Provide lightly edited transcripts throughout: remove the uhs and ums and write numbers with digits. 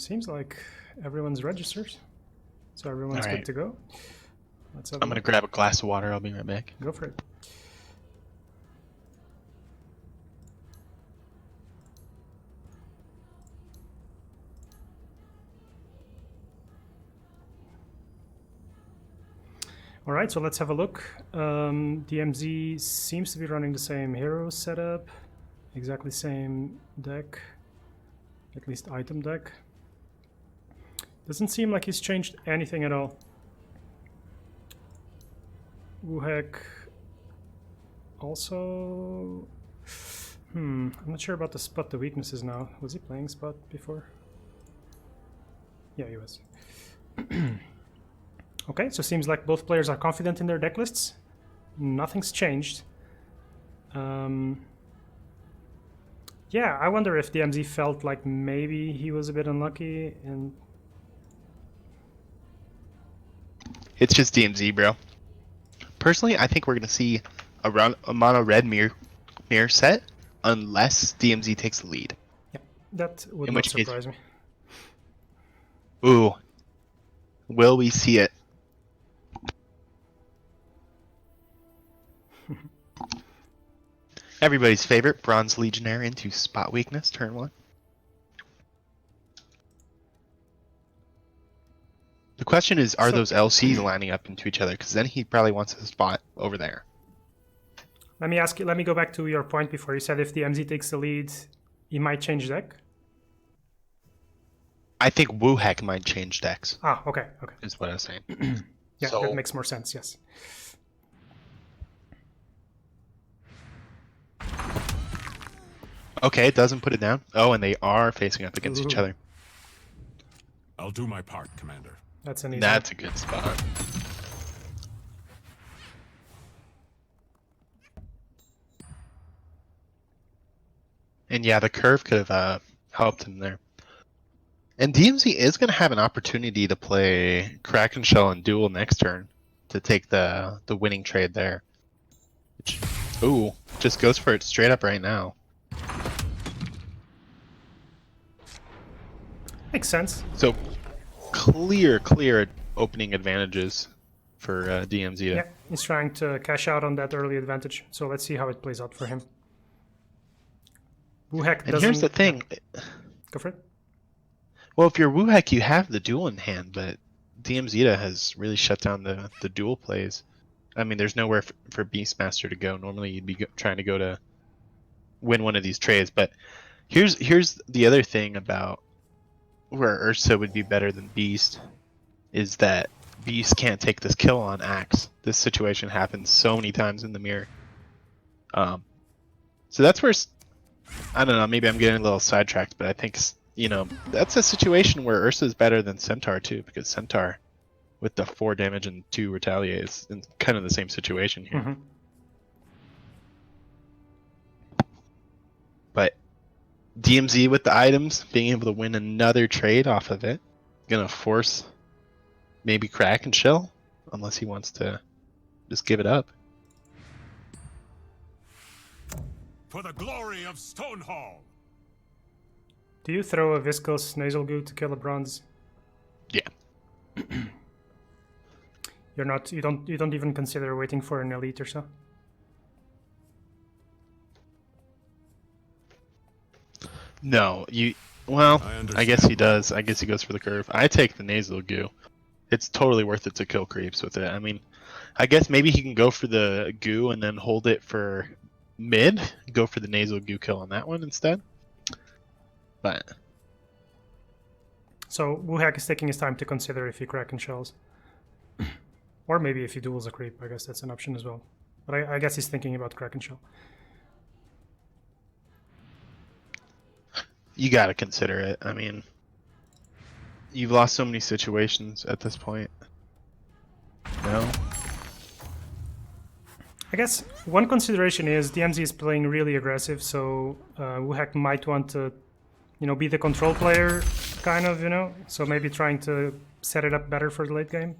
Seems like everyone's registered, so everyone's All good to go. Let's have I'm gonna grab a glass of water. I'll be right back. Go for it. All right, so let's have a look. DMZ seems to be running the same hero setup, exactly same deck, at least item deck. Doesn't seem like he's changed anything at all. Wuhek also... I'm not sure about the spot the weaknesses now. Was he playing spot before? Yeah, he was. Okay, so seems like both players are confident in their deck lists. Nothing's changed. Yeah, I wonder if DMZ felt like maybe he was a bit unlucky and... It's just DMZ, bro. Personally, I think we're gonna see a mono red mirror set unless DMZ takes the lead. Yeah, that would In not which case- surprise me. Ooh, will we see it? Everybody's favorite Bronze Legionnaire into spot weakness, turn 1. The question is, are those LCs lining up into each other? Because then he probably wants a spot over there. Let me ask you, let me go back to your point before. You said if DMZ takes the lead, he might change deck? I think Wuhek might change decks, Ah, okay, okay. is what I was saying. Yeah, So- that makes more sense, yes. Okay, it doesn't put it down. Oh, and they are facing up against each Ooh. other. I'll do my part, Commander. That's an easy That's a good spot. And yeah, the curve could have helped him there. And DMZ is going to have an opportunity to play Kraken Shell and Duel next turn to take the winning trade there. Which, ooh, just goes for it straight up right now. Makes sense. So clear opening advantages for DMZ. Yeah, he's trying to cash out on that early advantage. So let's see how it plays out for him. Wuhek doesn't... And here's the thing. Go for it. Well, if you're Wuhek, you have the duel in hand, but DMzda has really shut down the duel plays. I mean, there's nowhere for Beastmaster to go. Normally, you'd be trying to go to win one of these trades. But here's the other thing about where Ursa would be better than Beast is that Beast can't take this kill on Axe. This situation happens so many times in the mirror. So that's where, I don't know, maybe I'm getting a little sidetracked, but I think, you know, that's a situation where Ursa is better than Centaur too, because Centaur with the 4 damage and 2 retaliate is in kind of the same situation here. Mm-hmm. But DMZ with the items, being able to win another trade off of it, gonna force maybe Kraken Shell, unless he wants to just give it up. For the glory of Stonehall! Do you throw a viscous nasal goo to kill a bronze? Yeah. You don't even consider waiting for an elite or so? No, well, I I guess he does. I guess he goes for the curve. I take the nasal goo. It's totally worth it to kill creeps with it. I mean, I guess maybe he can go for the goo and then hold it for mid, go for the nasal goo kill on that one instead. But So Wuhek is taking his time to consider if he Kraken shells. Or maybe if he duels a creep, I guess that's an option as well. But I guess he's thinking about Kraken shell. you gotta consider it. I mean, you've lost so many situations at this point. No. I guess one consideration is DMZ is playing really aggressive, so Wuhek might want to, you know, be the control player, kind of, you know. So maybe trying to set it up better for the late game.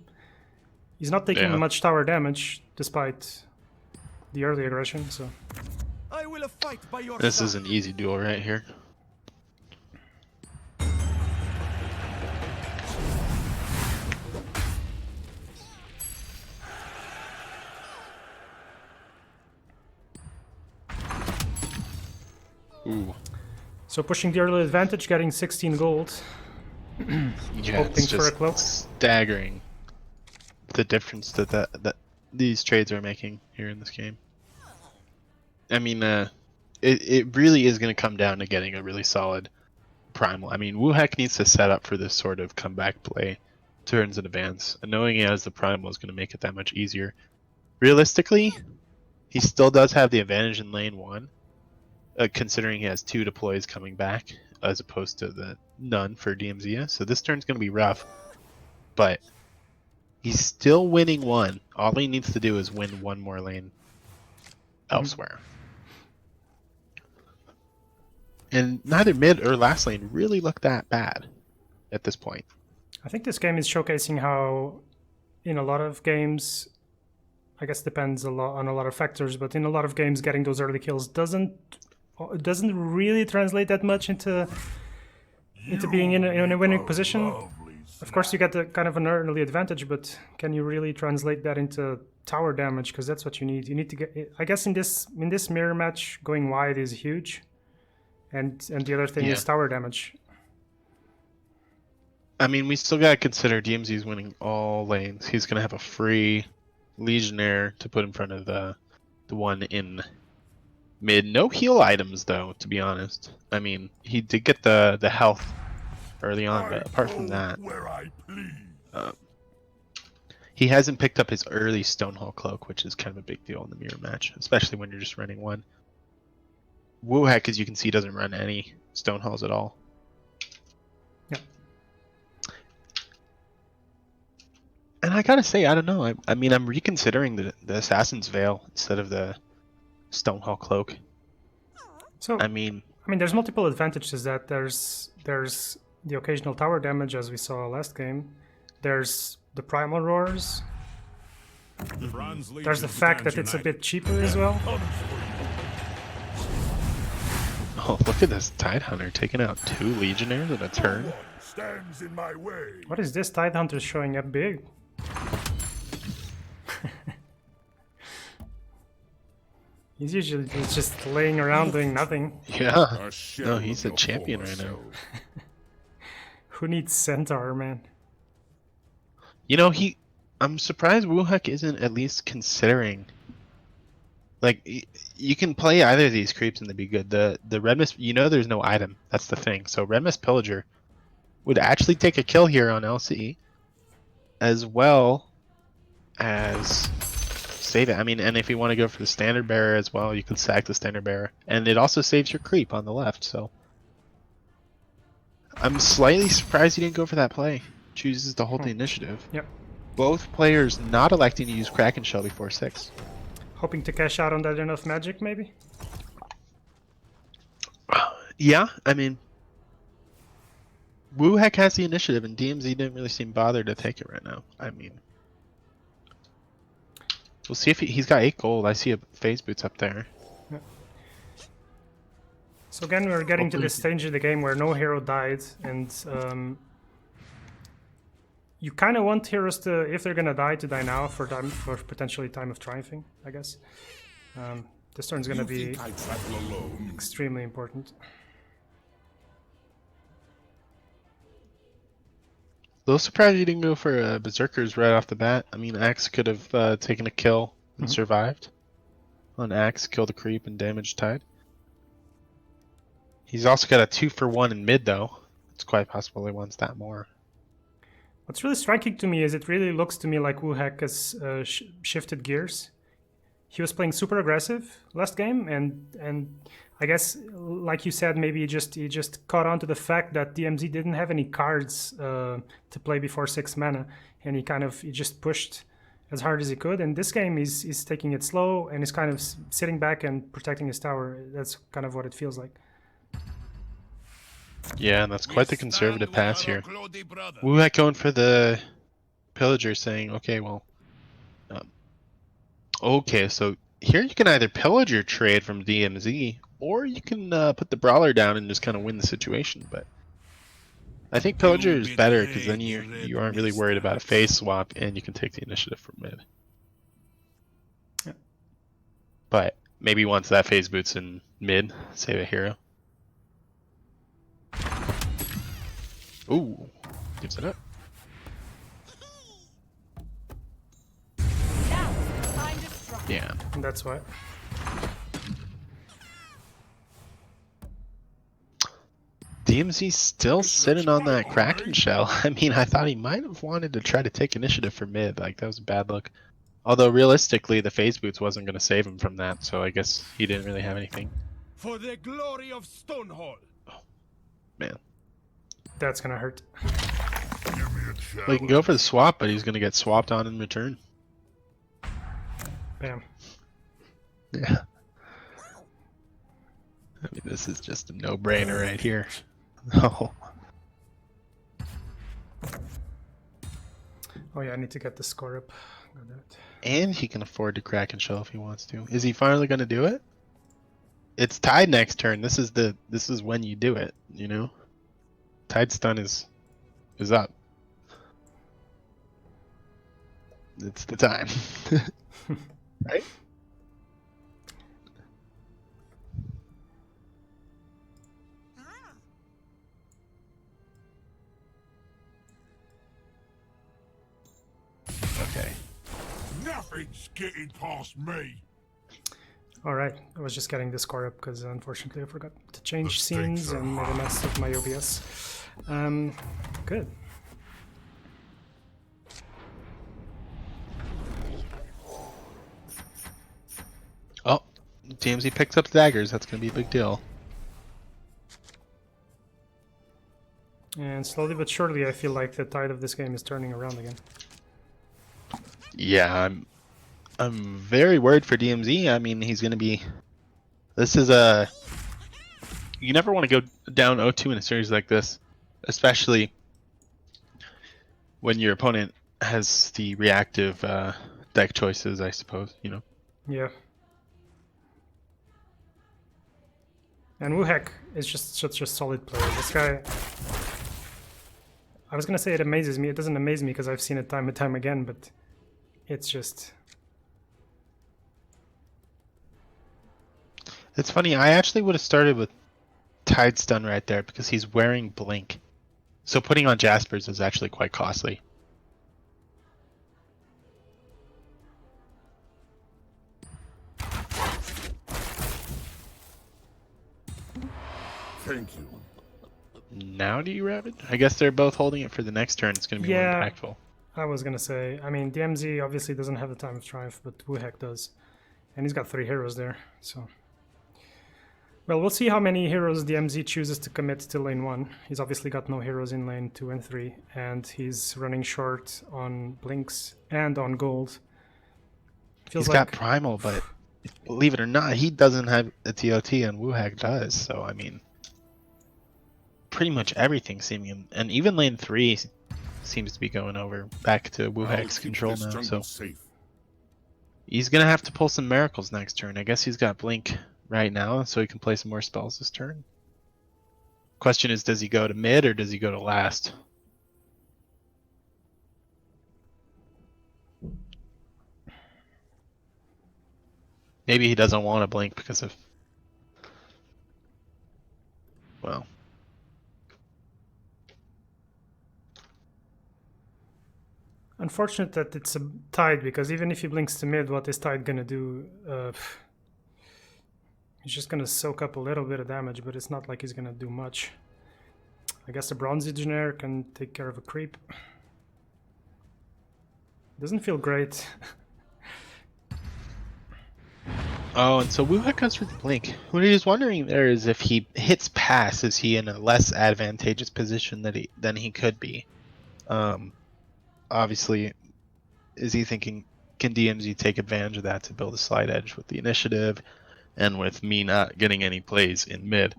He's not taking much tower damage despite the early aggression, so. I will fight by your This side. is an easy duel right here. Ooh. So pushing the early advantage, getting 16 gold. Yeah, Hoping it's for a just cloak. staggering the difference that these trades are making here in this game. I mean, it really is going to come down to getting a really solid primal. I mean, Wuhek needs to set up for this sort of comeback play, turns in advance, and knowing he has the primal is going to make it that much easier. Realistically, he still does have the advantage in lane 1, considering he has 2 deploys coming back, as opposed to the none for DMzda. So this turn's going to be rough, but he's still winning 1. All he needs to do is win 1 more lane elsewhere. And neither mid or last lane really look that bad at this point. I think this game is showcasing how, in a lot of games, I guess depends a lot on a lot of factors, but in a lot of games, getting those early kills doesn't really translate that much into being in a winning position. Of course, you get the kind of an early advantage, but can you really translate that into tower damage? Because that's what you need. You need to get. I guess in this mirror match, going wide is huge, and the other thing is tower damage. I mean, we still gotta consider DMZ's winning all lanes. He's gonna have a free Legionnaire to put in front of the one in mid. No heal items though, to be honest. I mean, he did get the health early on, but apart from that, he hasn't picked up his early Stonehall Cloak, which is kind of a big deal in the mirror match, especially when you're just running 1. Wuhek, as you can see, doesn't run any Stonehalls at all. Yeah. And I gotta say, I don't know. I mean, I'm reconsidering the Assassin's Veil instead of the Stonehall Cloak. So I mean, there's multiple advantages. That there's the occasional tower damage, as we saw last game. There's the primal roars. There's the fact that it's a bit cheaper as well. oh, look at this Tidehunter taking out 2 Legionnaires in a turn. Stands in my way. What is this Tidehunter showing up big? He's usually just laying around doing nothing. Yeah. No, he's a champion right now. Who needs Centaur, man? You know, I'm surprised Wuhek isn't at least considering. Like, you can play either of these creeps and they'd be good. The Red Mist, there's no item. That's the thing. So Red Mist Pillager would actually take a kill here on LCE, as well as save it. I mean, and if you want to go for the Standard Bearer as well, you can sack the Standard Bearer. And it also saves your creep on the left, so. I'm slightly surprised he didn't go for that play. Chooses to hold the initiative. Yep. Both players not electing to use Kraken Shell before 6. Hoping to cash out on that enough magic, maybe? Yeah, I mean, Wuhek has the initiative, and DMZ didn't really seem bothered to take it right now. I mean, we'll see if he's got 8 gold. I see a phase boots up there. Yeah. So again, we're getting to this stage of the game where no hero died, and you kind of want heroes to, if they're gonna die, to die now for potentially time of triumphing, I guess. This turn's gonna be extremely important. A little surprised he didn't go for Berserkers right off the bat. I mean, Axe could have taken a kill and survived. On Axe, kill the creep and damage Tide. He's also got a 2-for-1 in mid, though. It's quite possible he wants that more. What's really striking to me is it really looks to me like Wuhek has shifted gears. He was playing super aggressive last game, and I guess, like you said, maybe he just caught on to the fact that DMZ didn't have any cards to play before 6 mana, and he just pushed as hard as he could. And this game, he's taking it slow, and he's kind of sitting back and protecting his tower. That's kind of what it feels like. Yeah, and that's quite the conservative pass here. Wuhek going for the Pillager, saying, okay, well, okay, so here you can either Pillager trade from DMZ, or you can put the Brawler down and just kind of win the situation. But I think Pillager is better, because then you aren't really worried about a phase swap, and you can take the initiative from mid. Yeah. But maybe once that phase boots in mid, save a hero. Ooh, gives it up. Now, time to strike. Yeah. And that's why. DMZ still sitting on that Kraken shell. I mean, I thought he might have wanted to try to take initiative for mid. Like, that was a bad look. Although, realistically, the phase boots wasn't going to save him from that, so I guess he didn't really have anything. For the glory of Stonehall. Man. That's gonna hurt. Give me a challenge. Well, he can go for the swap, but he's going to get swapped on in return. Bam. Yeah. I mean, this is just a no-brainer right here. Oh. Oh yeah, I need to get the score up. Got that. And he can afford to crack and shell if he wants to. Is he finally going to do it? It's Tide next turn. This is when you do it, you know? Tide stun is up. It's the time. Right? Okay. Nothing's getting past me. Alright, I was just getting the score up because unfortunately I forgot to change The stakes scenes are and made a mess of my OBS. Good. Oh, DMZ picks up the daggers. That's going to be a big deal. And slowly but surely I feel like the tide of this game is turning around again. Yeah, I'm very worried for DMZ. I mean, he's going to be... This is a... You never want to go down 0-2 in a series like this, especially when your opponent has the reactive deck choices, I suppose, you know? Yeah. And Wuhek is just such a solid player. This guy... I was gonna say it amazes me. It doesn't amaze me because I've seen it time and time again, but it's just... It's funny, I actually would have started with Tide Stun right there because he's wearing Blink. So putting on Jaspers is actually quite costly. Thank you. Now do you Ravage? I guess they're both holding it for the next turn. It's going to be more Yeah. impactful. I was gonna say, I mean, DMZ obviously doesn't have the time of triumph, but Wuhek does. And he's got 3 heroes there, so... Well, we'll see how many heroes DMZ chooses to commit to lane 1. He's obviously got no heroes in lane 2 and 3, and he's running short on blinks and on gold. Feels He's like... got Primal, but believe it or not, he doesn't have a TOT and Wuhek does, so I mean... Pretty much everything seeming... And even lane 3 seems to be going over back to I'll Wuhek's keep control this now, jungle so... safe. He's gonna have to pull some miracles next turn. I guess he's got Blink right now, so he can play some more spells this turn. Question is, does he go to mid or does he go to last? Maybe he doesn't want to Blink because of... Well... Unfortunate that it's a Tide, because even if he blinks to mid, what is Tide gonna do? He's just gonna soak up a little bit of damage, but it's not like he's gonna do much. I guess the Bronze Legionnaire can take care of a creep. Doesn't feel great. Oh, and so Wuhek goes for the Blink. What he was wondering there is if he hits pass, is he in a less advantageous position than he could be? Obviously, is he thinking, can DMZ take advantage of that to build a slight edge with the initiative and with me not getting any plays in mid?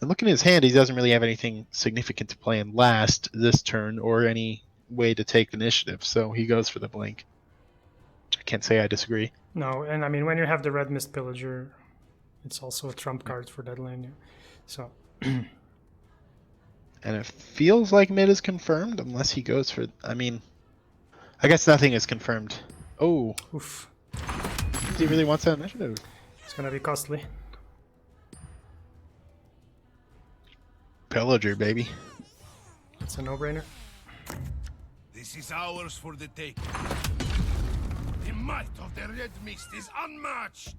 And looking at his hand, he doesn't really have anything significant to play in last this turn or any way to take initiative, so he goes for the Blink. I can't say I disagree. No, and I mean, when you have the Red Mist Pillager, it's also a trump card for that lane. So... And it feels like mid is confirmed, unless he goes for... I mean... I guess nothing is confirmed. Oh, Oof. he really wants that initiative. It's gonna be costly. Pillager, baby. It's a no-brainer. This is ours for the taking. The might of the red mist is unmatched.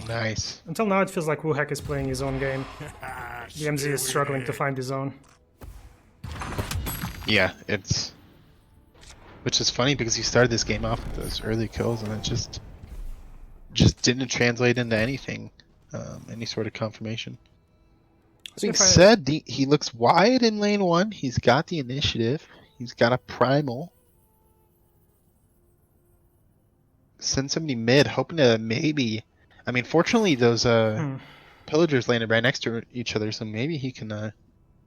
Nice. Until now, it feels like Wuhek is playing his own game. DMZ is struggling to find his own. Yeah, it's... Which is funny because he started this game off with those early kills and it just didn't translate into anything. Any sort of confirmation. Being said, he looks wide in lane 1. He's got the initiative. He's got a primal. Send somebody mid, hoping to maybe... I mean, fortunately, those pillagers landed right next to each other, so maybe he can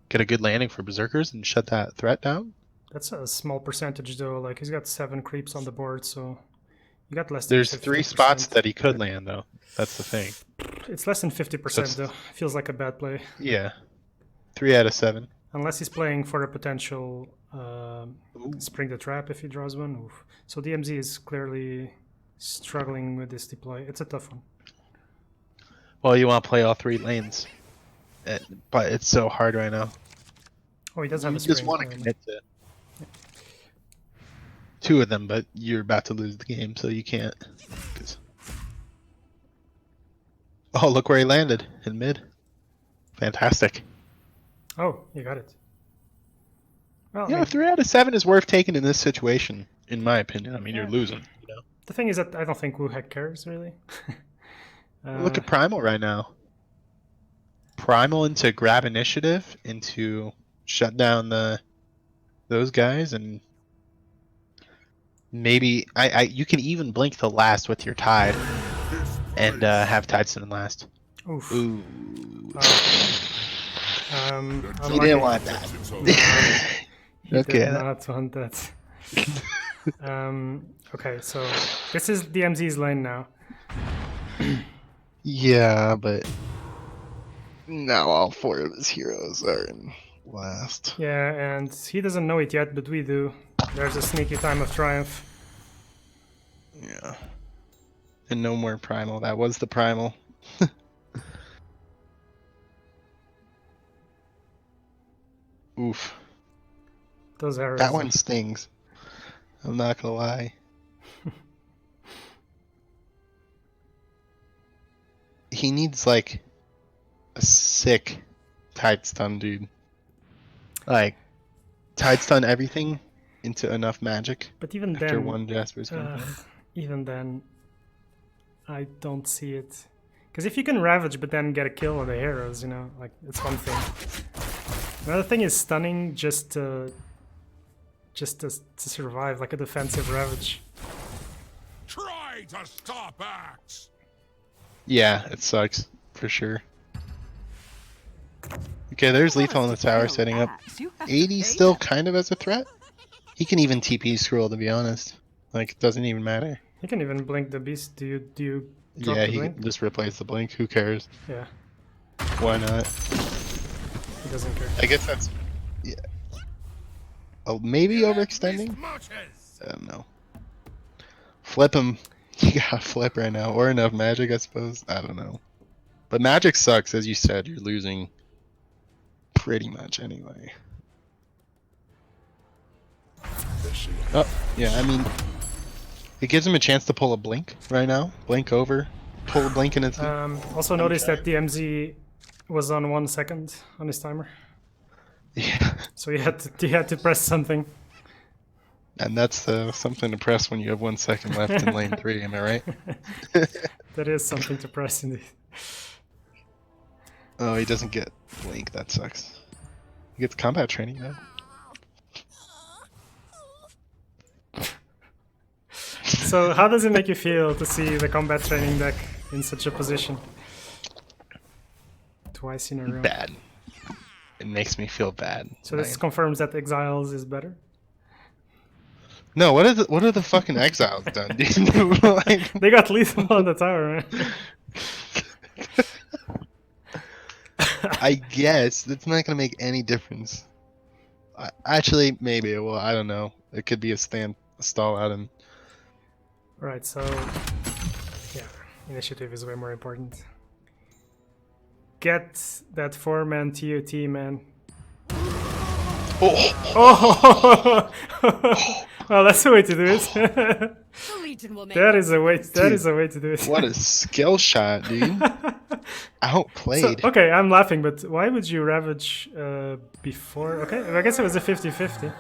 get a good landing for berserkers and shut that threat down. That's a small percentage, though. Like, he's got 7 creeps on the board, so you got less than There's 3 50%. spots that he could land, though. That's the thing. It's less than 50%, though. Feels like a bad play. Yeah. 3 out of 7. Unless he's playing for a potential Spring the Trap if he draws one. Oof. So DMZ is clearly struggling with this deploy. It's a tough one. Well, you want to play all 3 lanes. But it's so hard right now. Oh, he does have You a Spring. just want to commit to 2 of them, but you're about to lose the game, so you can't. 'Cause... Oh, look where he landed. In mid. Fantastic. Oh, you got it. Well, Yeah, I mean, 3 out of 7 is worth taking in this situation, in my opinion. I mean, you're losing. You know? the thing is that I don't think Wuhek cares, really. Look at Primal right now. Primal into grab initiative, into shut down those guys, and maybe you can even blink the last with your Tide, and have Tidestone last. Oof. Ooh. Unlucky. You didn't want that. He Okay. did not want that. Okay, so this is DMZ's lane now. Yeah, but now all 4 of his heroes are in last. Yeah, and he doesn't know it yet, but we do. There's a sneaky time of triumph. Yeah. And no more Primal. That was the Primal. Oof. Those arrows. That one stings. I'm not gonna lie. He needs like a sick tide stun, dude. Like tide stun everything into enough magic. But even After then, one Jasper's gone. even then, I don't see it. Because if you can ravage but then get a kill on the arrows, you know, like it's one thing. Another thing is stunning just to survive, like a defensive ravage. Try to stop Axe. Yeah, it sucks for sure. Okay, there's lethal on the tower setting up. 80 still kind of as a threat. He can even TP scroll, to be honest. Like, it doesn't even matter. He can even blink the beast. Do you drop Yeah, the he blink? just replays the blink. Who cares? Yeah, Why not? he doesn't care. I guess that's... Yeah. Oh, maybe overextending? Marches. I don't know. Flip him. You gotta flip right now. Or enough magic, I suppose. I don't know. But magic sucks, as you said. You're losing pretty much anyway. Oh, yeah, I mean... It gives him a chance to pull a blink right now. Blink over. Pull a blink and it's... Also notice that DMZ was on 1 second on his timer. Yeah. So he had to press something. And that's something to press when you have 1 second left in lane 3, am I right? That is something to press indeed. Oh, he doesn't get blink. That sucks. He gets combat training though. So how does it make you feel to see the combat training deck in such a position? Twice in a row. Bad. It makes me feel bad. So this confirms that Exiles is better? No, what are the fucking exiles done, dude? Like, They got lethal on the tower, man. I guess that's not gonna make any difference. Actually, maybe it will. I don't know. It could be a stall out and. Right, so yeah, initiative is way more important. get that 4-man TOT, man. Oh, Oh, well, that's the way to do it. The Legion will make That up is a way. for That is a way to do it. what a skill shot, dude! So, Outplayed. okay, I'm laughing, but why would you Ravage before? Okay, I guess it was a 50-50.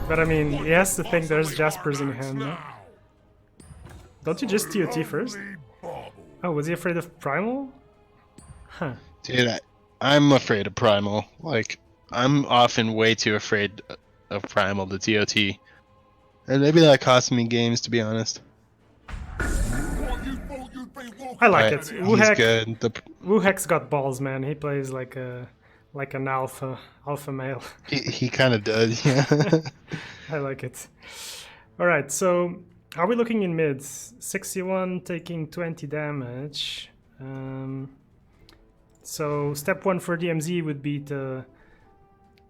But I mean, he has to think there's Jaspers in hand, no? Don't you just TOT first? Oh, was he afraid of Primal? Huh. Dude, I'm afraid of Primal. Like, I'm often way too afraid of Primal to TOT. And maybe that cost me games, to be honest. I like Right, it. he's Wuhek, good. Wuhek's got balls, man. He plays like an alpha male. He kind of does, yeah. I like it. All right, so how are we looking in mids? 61 taking 20 damage. So step 1 for DMZ would be to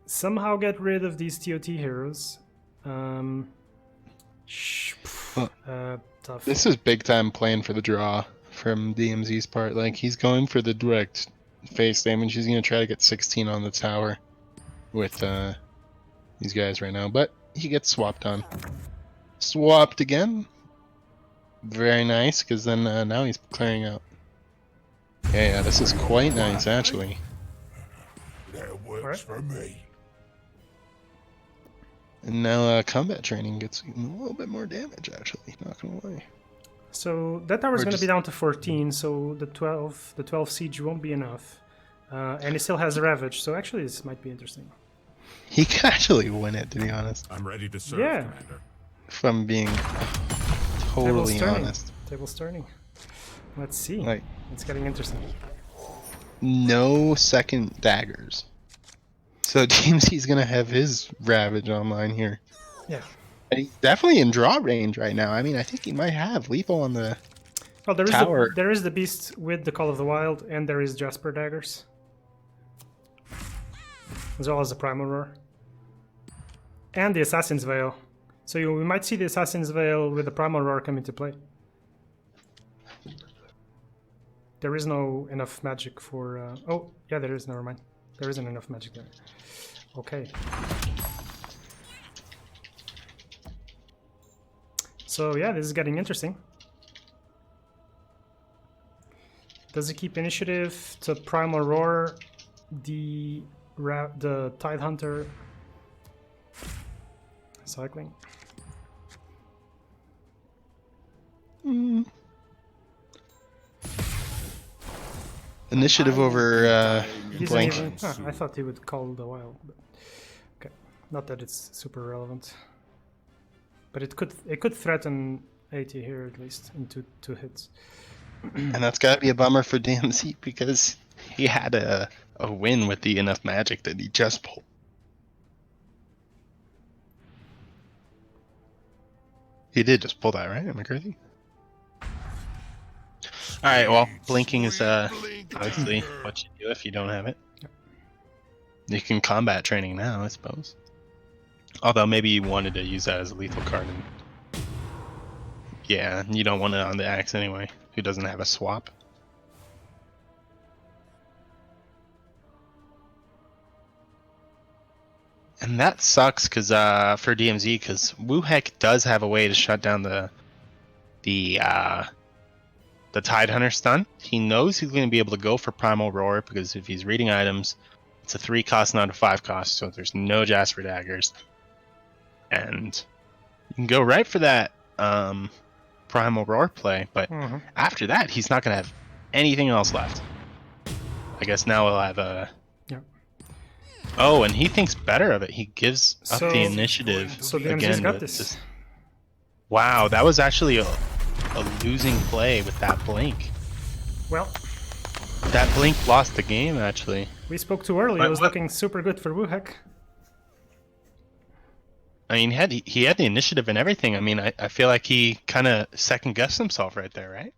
somehow get rid of these TOT heroes. Tough. This is big time playing for the draw from DMZ's part. Like, he's going for the direct face damage. He's going to try to get 16 on the tower with these guys right now. But he gets swapped on. Swapped again. Very nice, because then now he's clearing out. Yeah, this is quite nice, actually. That works for me. And now combat training gets a little bit more damage, actually. Not gonna lie. So that tower's Or going to just- be down to 14, so the 12 siege won't be enough. And he still has a Ravage, so actually this might be interesting. He can actually win it, to be honest. I'm ready to serve, Yeah. Commander. If I'm being totally turning. honest. Table's turning. Let's see. Like, It's getting interesting. no second daggers. So DMZ's gonna have his Ravage online here. Yeah. And he's definitely in draw range right now. I mean, I think he might have lethal on the... Well, Tower. there is the Beast with the Call of the Wild, and there is Jasper Daggers. As well as the Primal Roar. And the Assassin's Veil. So we might see the Assassin's Veil with the Primal Roar come into play. There is no enough magic for... oh, yeah, there is. Never mind. There isn't enough magic there. Okay. So yeah, this is getting interesting. Does he keep initiative to Primal Roar the Tide Hunter cycling? Initiative over He's blank. even, I thought he would call the Wild, but okay. Not that it's super relevant, but it could threaten 80 here at least in two hits. And that's gotta be a bummer for DMZ because he had a win with the enough magic that he just pulled. He did just pull that, right? Am I crazy? Alright, well, blinking is obviously what you do if you don't have it. You can combat training now, I suppose. Although maybe you wanted to use that as a lethal card. And yeah, you don't want it on the axe anyway. Who doesn't have a swap? And that sucks because for DMZ, because Wuhek does have a way to shut down the Tide Hunter stun. He knows he's going to be able to go for Primal Roar because if he's reading items, it's a 3 cost, not a 5 cost, so there's no Jasper Daggers. And you can go right for that Primal Roar play, but after that, he's not going to have anything else left. I guess now we'll have a... Yeah. Oh, and he thinks better of it. He gives up So- the initiative So DMZ's again. got with this. Wow, that was actually a losing play with that blink. Well, That blink lost the game, actually. we spoke too early. It was looking super good for Wuhek. I mean, he had the initiative and everything. I mean, I feel like he kind of second-guessed himself right there, right?